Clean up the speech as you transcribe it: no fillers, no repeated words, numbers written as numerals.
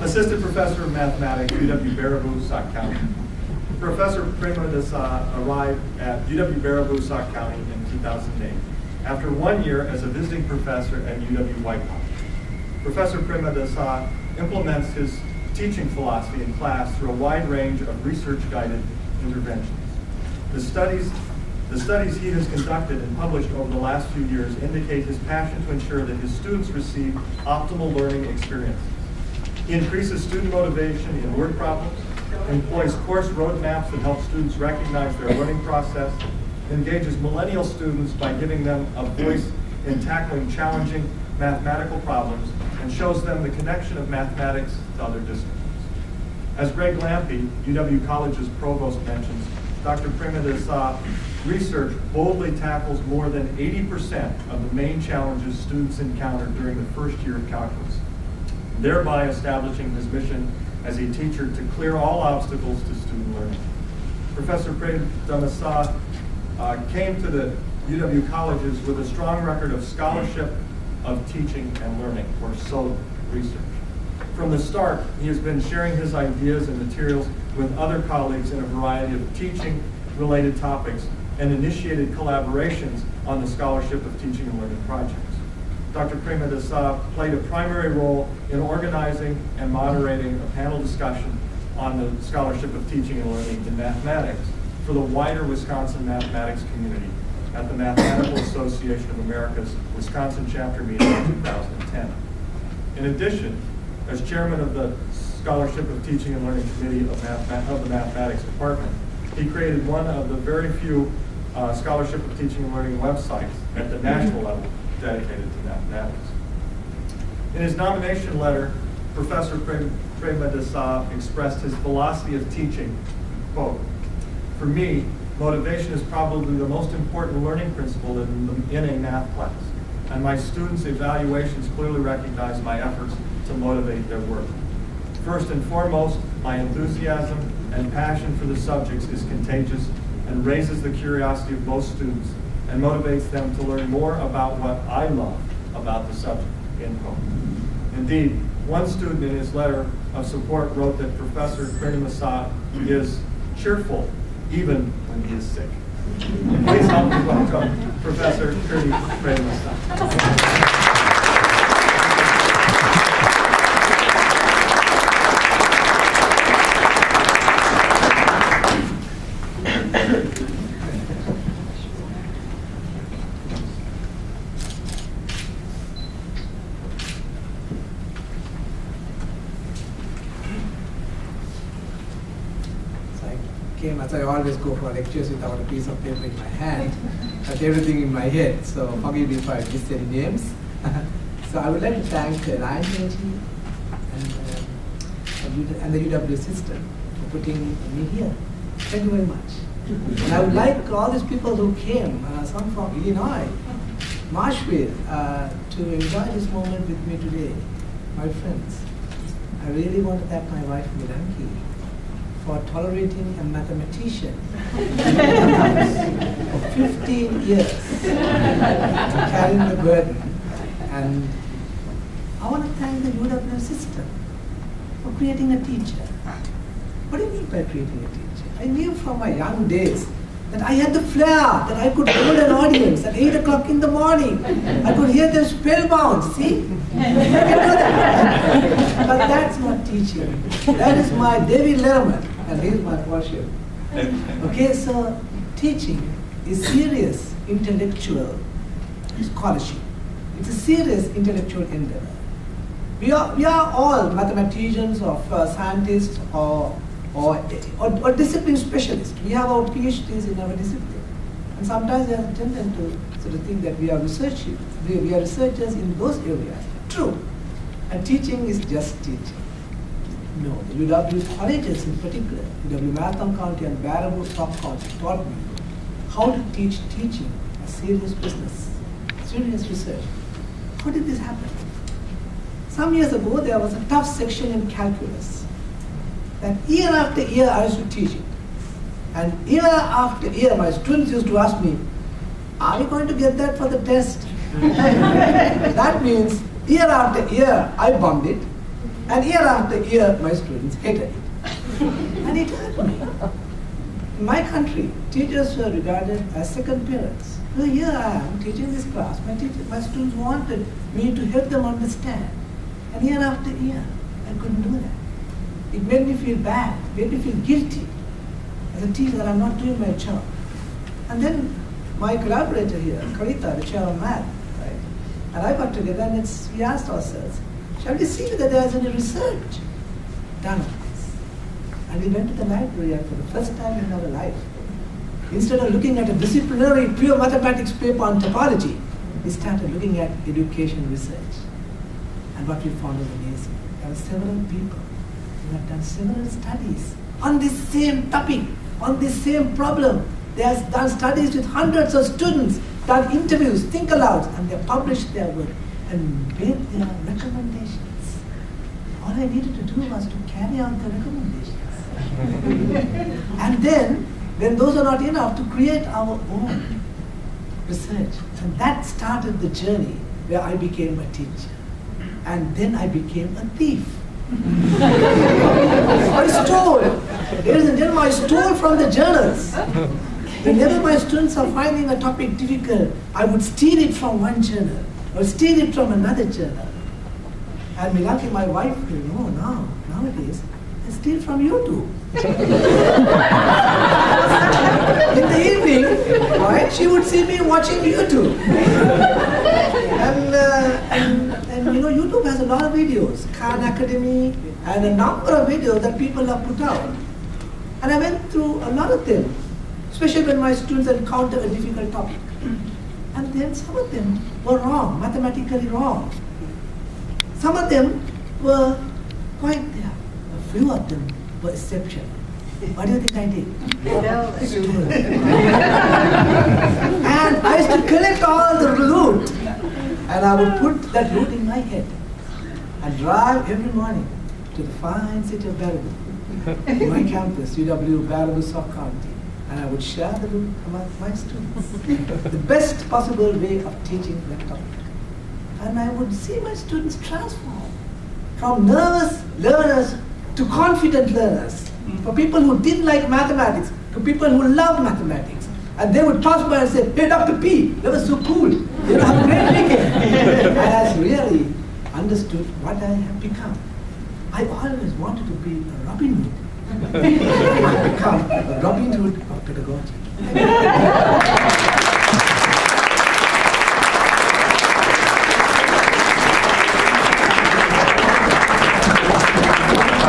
Assistant Professor of Mathematics, UW Baraboo, Sauk County. Professor Prema Desai arrived at UW Baraboo, Sauk County in 2008, after 1 year as a visiting professor at UW Whitehall. Professor Prema Desai implements his teaching philosophy in class through a wide range of research-guided interventions. The studies he has conducted and published over the last few years indicate his passion to ensure that his students receive optimal learning experiences. He increases student motivation in word problems, employs course roadmaps that help students recognize their learning process, engages millennial students by giving them a voice in tackling challenging mathematical problems, and shows them the connection of mathematics to other disciplines. As Greg Lampe, UW College's provost, mentions, Dr. Prema Desai research boldly tackles more than 80% of the main challenges students encounter during the first year of calculus, thereby establishing his mission as a teacher to clear all obstacles to student learning. Professor Prema Desai came to the UW colleges with a strong record of scholarship, of teaching and learning, or SOLE research. From the start, he has been sharing his ideas and materials with other colleagues in a variety of teaching-related topics and initiated collaborations on the scholarship of teaching and learning projects. Dr. Prema Desai played a primary role in organizing and moderating a panel discussion on the scholarship of teaching and learning in mathematics for the wider Wisconsin mathematics community at the Mathematical Association of America's Wisconsin chapter meeting in 2010. In addition, as chairman of the Scholarship of Teaching and Learning Committee of the Mathematics Department, he created one of the very few Scholarship of Teaching and Learning websites at the national level dedicated to mathematics. In his nomination letter, Professor Prema Desai expressed his philosophy of teaching, quote, "For me, motivation is probably the most important learning principle in a math class, and my students' evaluations clearly recognize my efforts to motivate their work. First and foremost, my enthusiasm and passion for the subjects is contagious and raises the curiosity of most students and motivates them to learn more about what I love about the subject," end quote. Indeed, one student in his letter of support wrote that Professor Prema Desai is cheerful even when he is sick. Please help me welcome Professor Prema Desai. As I always go for lectures without a piece of paper in my hand, but everything in my head, so forgive me if I miss any names. So I would like to thank Alliant Energy and the UW system for putting me here. Thank you very much. And I would like all these people who came, some from Illinois, Marshville, to enjoy this moment with me today, my friends. I really want to thank my wife, Milanki, for tolerating a mathematician for 15 years, carrying the burden. And I want to thank the UW system for creating a teacher. What do you mean by creating a teacher? I knew from my young days that I had the flair, that I could hold an audience at 8 o'clock in the morning. I could hear them spellbound, see? I can do that. But that's not teaching. That is my David Letterman, and he's my worship. Okay, so teaching is serious intellectual scholarship. It's a serious intellectual endeavor. We are all mathematicians or scientists or discipline specialists. We have our PhDs in our discipline. And sometimes we have a tendency to sort of think that we are researchers. We are researchers in those areas. True. And teaching is just teaching. No, the UW colleges in particular, UW Marathon County and Baraboo Sauk County taught me how to teach teaching, a serious business, serious research. How did this happen? Some years ago, there was a tough section in calculus that year after year I used to teach it. And year after year, my students used to ask me, are you going to get that for the test? That means year after year, I bombed it. And year after year, my students hated it. And it hurt me. In my country, teachers were regarded as second parents. So here I am teaching this class. My students wanted me to help them understand. And year after year, I couldn't do that. It made me feel bad, made me feel guilty. As a teacher, I'm not doing my job. And then my collaborator here, Kalita, the chair of math, right? And I got together and we asked ourselves, shall we see whether there is any research done on this? And we went to the library, and for the first time in our life, instead of looking at a disciplinary pure mathematics paper on topology, we started looking at education research. And what we found was amazing. There were several people who have done several studies on this same topic, on this same problem. They have done studies with hundreds of students, done interviews, think alouds, and they published their work and made their recommendations. All I needed to do was to carry out the recommendations. And then, when those are not enough, to create our own research. And that started the journey where I became a teacher. And then I became a thief. I stole. Ladies and gentlemen, I stole from the journals. Whenever my students are finding a topic difficult, I would steal it from one journal or steal it from another journal. And Milaki, my wife, nowadays, I steal from YouTube. In the evening, right, she would see me watching YouTube. And YouTube has a lot of videos, Khan Academy, and a number of videos that people have put out. And I went through a lot of them, especially when my students encounter a difficult topic. And then some of them were wrong, mathematically wrong. Some of them were quite there. A few of them were exceptional. What do you think I did? And I used to collect all the loot, and I would put that loot in my head and drive every morning to the fine city of Baraboo, my campus, UW Baraboo, Sauk County, and I would share the loot among my students. The best possible way of teaching that topic. And I would see my students transform from nervous learners to confident learners. For people who didn't like mathematics, to people who love mathematics. And they would pass by and say, hey, Dr. P, that was so cool. You have a great weekend. And I really understood what I have become. I always wanted to be a Robin Hood. I become a Robin Hood of pedagogy.